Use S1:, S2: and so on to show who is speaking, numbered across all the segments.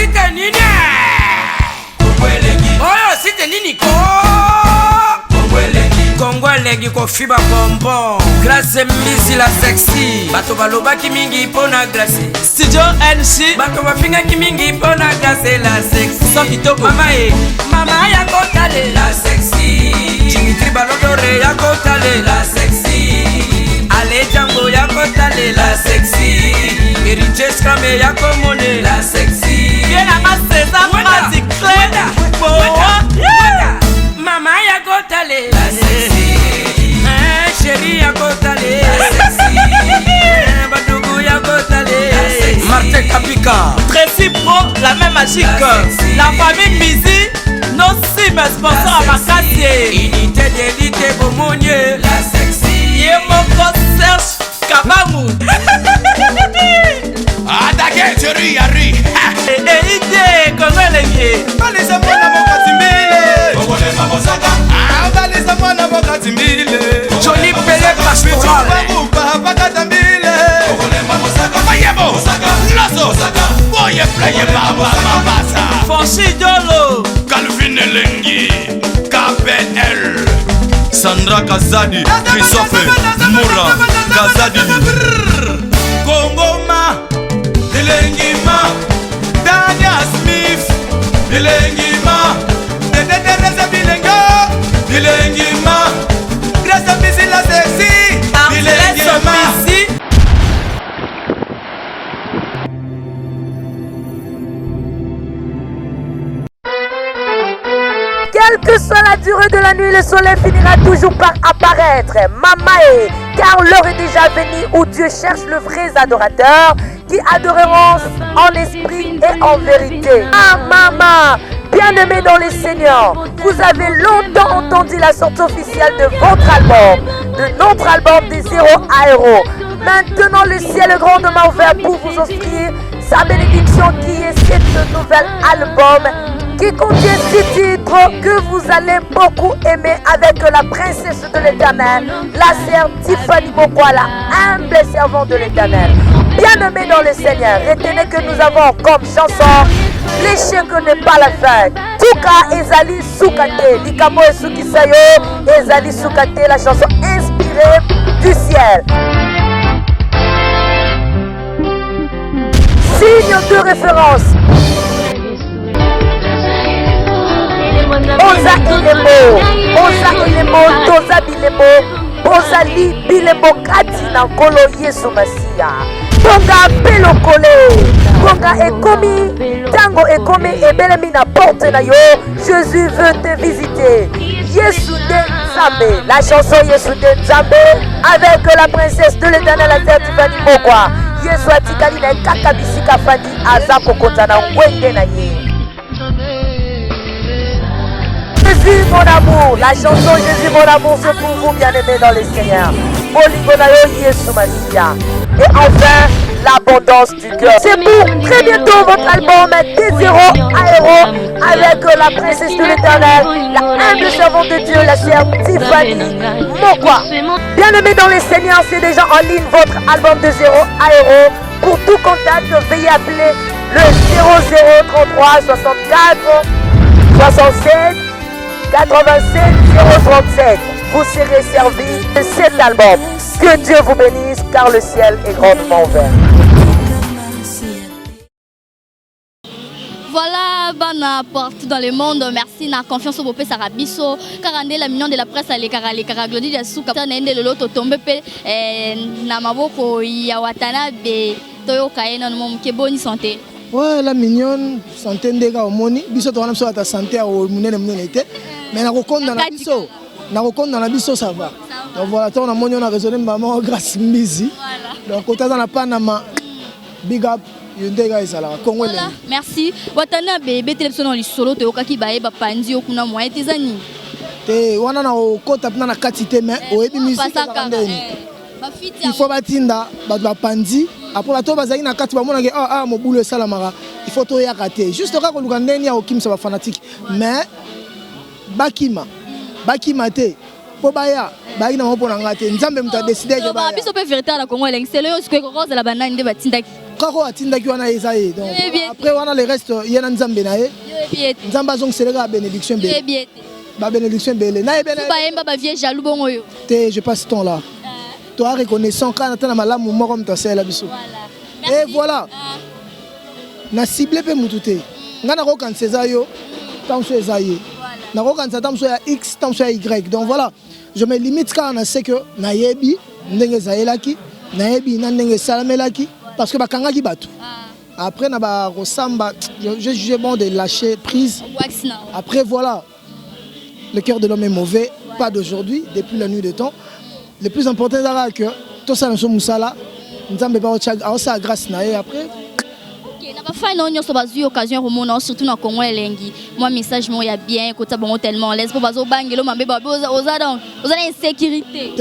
S1: site nini oyo site nini ko Kongolegi ko fiba bonbon Glace misi la sexy Bato balobaki mingi pona glace
S2: Studio NC
S1: Bato bafingaki mingi pona glace la sexy
S2: Sans kitoko
S1: Mama ya kotale la sexy Jingitri balodore ya kotale la sexy Ale Django ya kotale la sexy Eriche Scramé ya komone la sexy
S2: Bien à ma César Magic Claire
S1: Mama ya kotale la sexy Chérie ya kotale la sexy Badougou ya kotale Martin Kapika
S2: Tracy Pro, la même magique La famille Mizi nos cimes sponsors à Makassi
S1: Unité d'élite Bomonier la sexy
S2: Yemoko Serge Kabamou
S3: Attaquez, chérie, Yari
S2: Ide, Kongolegi
S3: Balisa mwana mokati mbile Kongole mabosaka Balisa mwana mokati mbile
S1: Johnny Pelé Pastoral
S3: Bakata mbile Kongole mabosaka Mayebo Loso Boye pleye baba mabasa
S2: Fonchi Dolo
S3: Calvin Elengi KPL Sandra Kazadi Christophe Moura Kazadi Kongoma Elengi ma Dania Smith Elengi ma Dededereza Bilenga Elengi ma Grâce Misi la sexy Elengi ma
S4: Quelle que soit la durée de la nuit, le soleil finira toujours par apparaître. Mamae, car l'heure est déjà venue où Dieu cherche le vrai adorateur qui adoreront en esprit et en vérité. Ah maman, bien-aimés dans les Seigneurs, vous avez longtemps entendu la sortie officielle de votre album, de notre album des 0 à héros. Maintenant, le ciel est grandement ouvert pour vous offrir sa bénédiction qui est ce nouvel album qui contient 6 titres que vous allez beaucoup aimer avec la princesse de l'Éternel, la sœur Tiffany Mokwala, humble servante de l'Éternel. Bien-aimés dans le Seigneur, retenez que nous avons comme chanson l'échec n'est pas la fin. Tuka Ezali Soukate, Likamo et Sukisayo, Ezali Soukate, la chanson inspirée du ciel. Signe de référence. Oza Ilemo, Toza Bilemo, Ozali Bilemo Kati na Nkolo Yesu Masia. Tonga Pelokole, Tonga Ekomi, Tango Ekomi Ebelemi na porte na yo, Jésus veut te visiter. Yesu de Nzambe, la chanson Yesu de Nzambe, avec la princesse de l'Éternel, la terre Tiffany Mokwala. Yesu atikali na kaka bisika fandi aza kokota na ngwende na ye. Jésus mon amour, la chanson Jésus mon amour, c'est pour vous bien-aimés dans les Seigneurs. Oligonayo Yesu Masia. Et enfin, l'abondance du cœur. C'est pour très bientôt votre album des 0 à héros avec la princesse de l'Éternel, la humble servante de Dieu, la sœur Tiffany Mokwala. Bien-aimés dans les Seigneurs, c'est déjà en ligne votre album de 0 à héros. Pour tout contact, veuillez appeler le 0033 64 67 87 037. Vous serez servi de cet album. Que Dieu vous bénisse car le ciel est grandement ouvert.
S5: Voilà, bana partout dans le monde. Merci na confiance au bopé Sarabiso. Karande la mignon de la presse à l'écara Glody de Souka. Nende le loto tombe pe na maboko ya watanabe toyo kaena no mke boni santé.
S6: Ouais, la mignonne santé ndega omoni biso to wana so ata santé au munene té mais na kokonda na biso ça va. Donc voilà, on a moni on a raisonné maman grâce Mbizi. Donc quand on a Panama big up yundega isala Congo.
S5: Merci. Watana bébé télévision li solo te okaki bae ba pandi okuna moyen tezani.
S6: Te wana na okota na katite mais oyebi musique il faut batinda ba pandi après la to bazali na kati ba mona ke mo boulot sala mara il faut to yakate juste ka ko lukandeni ya okimsa ba fanatique mais bakima te po baya na mopo na ngate nzambe mta décider ke ba
S5: biso pe vérité na Congo c'est le yo ce que rose la banane de batindaki
S6: kako atindaki wana eza ye. Donc après wana le reste yena nzambe na ye. Nzambe azongiselaka bénédiction belé. Ba bénédiction belé. Na ebena.
S5: Ba yemba ba vie jaloux bongo yo.
S6: Te je passe ton là. Toi reconnaissant quand na malamu moko mtasela biso. Et voilà. Na ciblé pe mututé. Nga na ko kanseza yo. Tanso ezaye. Na ko kansa tanso ya X, tanso ya Y. Donc voilà. Je me limite quand on sait que na yebi ndenge zaelaki, na yebi na ndenge salamelaki parce que bakangaki batu. Après na ba resamba, j'ai jugé bon de lâcher prise. Après voilà. Le cœur de l'homme est mauvais, pas d'aujourd'hui, depuis la nuit de temps. Le plus important c'est que tout ça nous musala, nzambe ba ocha grâce na et après
S5: na ba fa non nyonso bazu occasion romona surtout na Congo elengi. Moi message mo ya bien écoute bon tellement laisse po bazo bangelo mambe ba oza donc oza insécurité.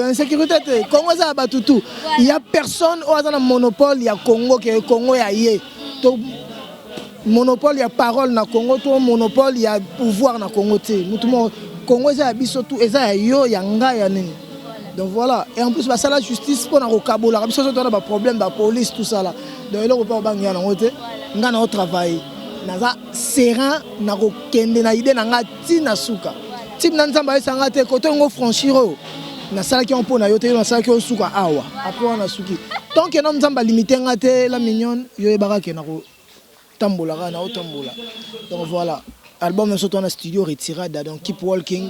S6: Insécurité te Congo za batutu. Il y a personne au dans monopole, il y a Congo que Congo ya yé. To monopole il y a parole na Congo, to monopole il y a pouvoir na Congo te. Mutumo Congo za biso tout eza yo ya nga ya nini. Donc voilà, et en plus bah, ça la justice pour na rokabola, comme ça on a des problèmes la police tout ça là. Donc il faut pas bangia na ngote, nga na travail. Naza serein na rokende na idée na nga tina suka. Type na nzamba esanga te côté ngo franchiro. Na sala ki on pona yo te na sala ki on suka awa. Après on a suki. Tant que non nzamba limité nga te la mignonne, yo e baraka na ro tambola na o tambola. Donc voilà, album en sortant na studio retirada donc Keep Walking.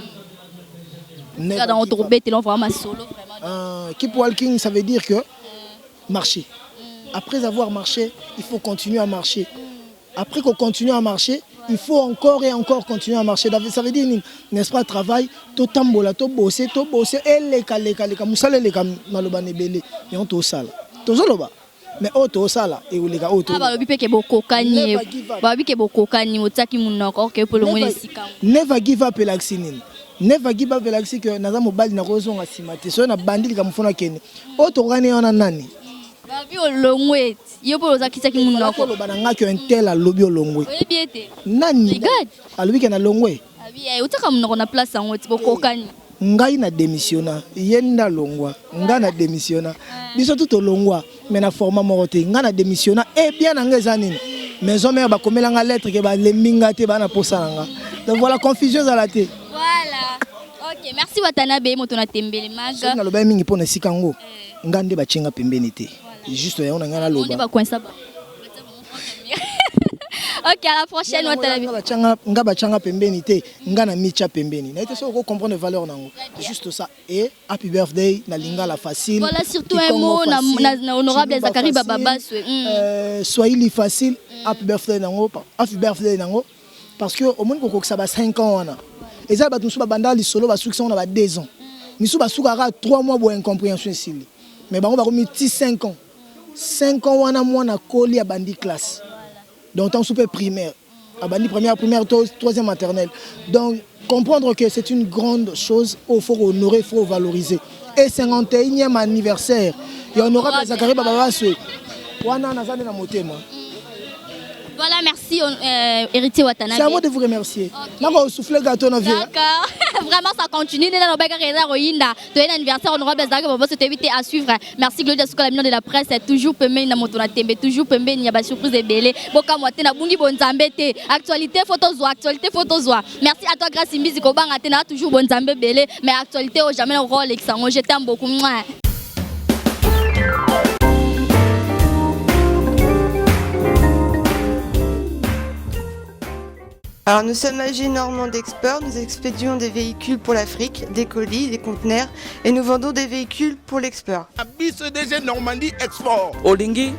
S5: Dans notre bête, on vraiment solo
S6: Keep walking, ça veut dire que marcher. Après avoir marché, il faut continuer à marcher. Après qu'on continue à marcher, il faut encore et encore continuer à marcher. Ça veut dire, n'est-ce pas, travail, tout tambola, tout bosser, et les musale les maloba nebele, et on tout sale. Tout saloba. Mais auto sala et ou les gars auto.
S5: Ba bipe ke boko kani. Ba bipe ke boko kani motaki munoko ke pour le moins sika.
S6: Never give up relaxing. Never give up relaxing que naza mobali na kozonga simate. So na bandili ka mfona kene. Auto gane ona nani.
S5: Ba bi olongwe. Yo po ozaki saki munoko.
S6: Ko ba nga que un tel a lobi olongwe.
S5: Oui biete.
S6: Nani.
S5: Regarde.
S6: Alobi ke na longwe.
S5: Abi utaka munoko na place en boko kani.
S6: Ngai na démissionna yenda longwa nga na démissionna biso tout longwa mais na format morote nga na démissionna et bien nga zanini maison mère ba komela nga lettre ke ba leminga te ba na posa nga donc voilà confusion za la te
S5: voilà. OK, merci Watanabe moto na tembele maga
S6: na loba mingi pona sikango nga nde ba chenga pembeni te juste ya ona nga na loba
S5: on ba coinça ba. OK, à la prochaine Watanabe.
S6: Nga bachanga pembeni te, nga na micha pembeni. Na ite so ko comprendre valeur nango. Juste ça et happy birthday na linga la facile.
S5: Voilà surtout un mot na honorable Zakari Bababa.
S6: Soyez facile, happy birthday nango, parce que au monde ko ça ba 5 ans wana. Eza ba tunsu ba banda li solo ba succès on a 2 ans. Misu ba sukara 3 mois bo incompréhension ici. Mais bango ba ko mi 5 ans. 5 ans wana moi na koli a bandi classe. Donc, en super primaire, première, troisième maternelle. Donc, comprendre que c'est une grande chose, il faut honorer, il faut valoriser. Et 51e anniversaire, et honorable Zakari Bababa,
S5: voilà, merci héritier Watanabe.
S6: C'est à moi de vous remercier. D'accord.
S5: Vraiment, ça continue. Nous avons un anniversaire honorable Zakari Bababa, c'était évité à suivre. Merci Claudia Souka, la ministre de la presse, c'est toujours pembe na motona tembe, toujours pembe il y a des surprises et belé. Boka moite na bungi bonzambete. Actualité photo zoa. Merci à toi Grace Imbizi Kobanga tena toujours bonzambe belé, mais actualité au jamais au rôle exsango. Je t'aime beaucoup.
S7: Alors nous sommes AG Normand d'Export, nous expédions des véhicules pour l'Afrique, des colis, des conteneurs et nous vendons des véhicules pour l'export.
S3: Abyss DG Normandie Export.
S2: Olingi,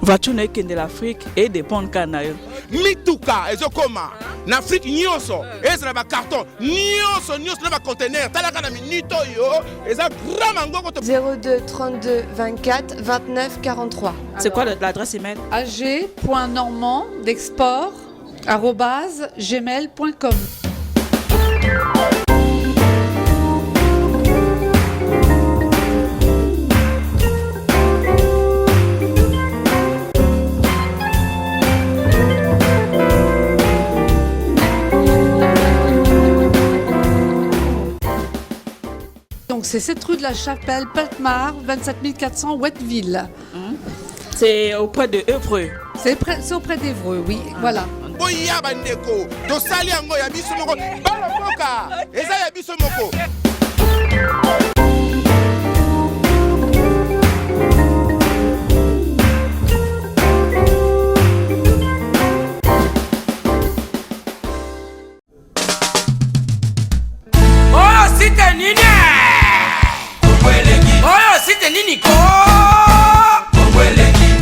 S2: voiture n'est de l'Afrique et des ponts canaires.
S3: Mituka, ezokoma. En Afrique, nyonso. Et c'est un carton. Nyonso na ba conteneur. Talaka na minito yo. Et ça grand mango.
S7: 02 32 24 29 43.
S2: C'est quoi l'adresse email?
S8: ag.normand.d'export@gmail.com. Donc c'est cette rue de la Chapelle, Peltmar, 27 400 Wettville.
S2: C'est auprès de Évreux.
S8: C'est auprès d'Évreux, oui. Voilà.
S3: Boya bandeko, tosali yango ya biso moko. Bala mboka, eza ya biso moko.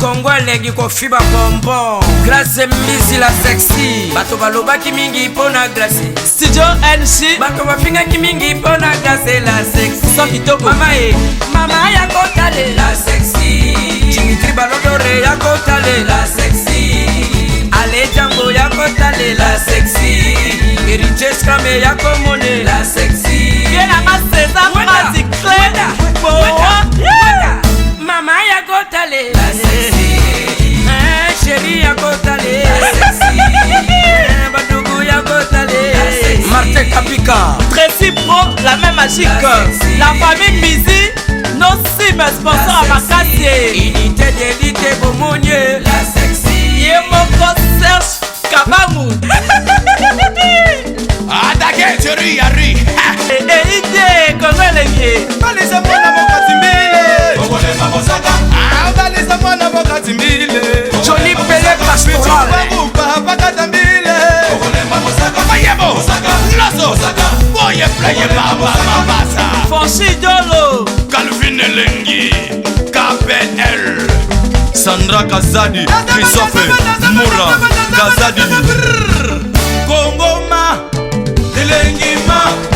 S1: Kongwelegi kofiba bonbon Glace mbisi la sexy Bato balobaki mingi pona glace
S2: Studio NC
S1: Bato bafingaki mingi pona glace la sexy
S2: Sans kitoko
S1: Mama ya kotale la sexy Dimitri Balodore ya kotale la sexy Ale Django ya kotale la sexy Eriches Kame ya komone la sexy
S2: Bien la masse César Magic
S1: Mama ya kotale la sexy Chérie ya kotale la sexy Badougou ya kotale la sexy Martin Kapika
S2: Tracy Pro, la même magique La famille Mizi nos sim sponsor à Makassi
S1: Unité d'élite Bomonier la sexy
S2: Yemoko Serge Kabangu
S3: Attaquez, chérie, Yari.
S2: Idée, Kongwelegi
S3: Balisa mwana mokati mbile. Okolema mosaka. Balisa mwana mokati mbile.
S1: Johnny Pelé Pastoral.
S3: Baruba bakata mbile. Okolema mosaka. Mayebo. Mosaka. Lazo. Mosaka. Boye playe baba mabasa.
S2: Fonchi Dolo.
S3: Calvin Elengi. KPL. Sandra Kazadi. Christophe Moura. Kazadi. Kongoma. Elengi ma.